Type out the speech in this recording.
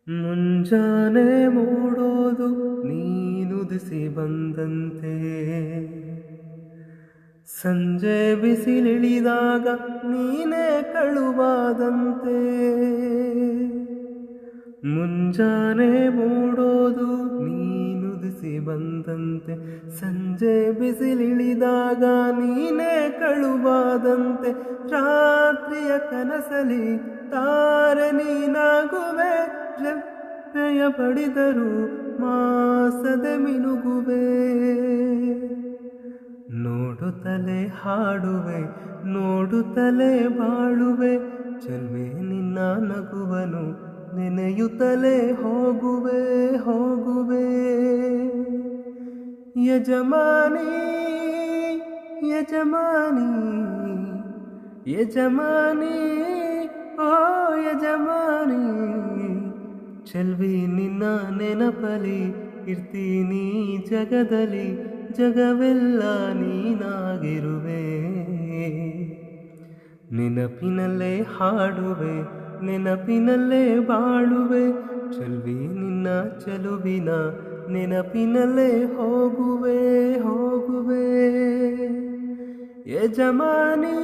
ಮುಂಜಾನೆ ಮೂಡೋದು ನೀನುದಿಸಿ ಬಂದಂತೆ, ಸಂಜೆ ಬಿಸಿಲಿಳಿದಾಗ ನೀನೇ ಕಳುವಾದಂತೆ. ಮುಂಜಾನೆ ಮೂಡೋದು ನೀನುದಿಸಿ ಬಂದಂತೆ, ಸಂಜೆ ಬಿಸಿಲಿಳಿದಾಗ ನೀನೇ ಕಳುವಾದಂತೆ. ರಾತ್ರಿಯ ಕನಸಲಿ ತಾರೆ ನೀನಾಗುವೆ, ರೆಪ್ಪೆಯ ಬಡಿದರು ಮಾಸದೆ ಮಿನುಗುವೆ. ನೋಡುತ್ತಲೇ ಹಾಡುವೆ, ನೋಡುತ್ತಲೇ ಬಾಳುವೆ, ಚೆಲ್ವೆ ನಿನ್ನ ನಗುವನು ನೆನೆಯುತ್ತಲೇ ಹೋಗುವೆ ಹೋಗುವೆ. ಯಜಮಾನಿ ಯಜಮಾನಿ ಯಜಮಾನಿ ಓ ಯಜಮಾನಿ, ಚೆಲ್ವಿ ನಿನ್ನ ನೆನಪಲಿ ಇರ್ತೀನಿ ಜಗದಲ್ಲಿ, ಜಗವೆಲ್ಲ ನೀನಾಗಿರುವೆ. ನೆನಪಿನಲ್ಲೇ ಹಾಡುವೆ, ನೆನಪಿನಲ್ಲೇ ಬಾಳುವೆ, ಚೆಲ್ವಿ ನಿನ್ನ ಚೆಲುವಿನ ನೆನಪಿನಲ್ಲೇ ಹೋಗುವೆ ಹೋಗುವೆ. ಯಜಮಾನಿ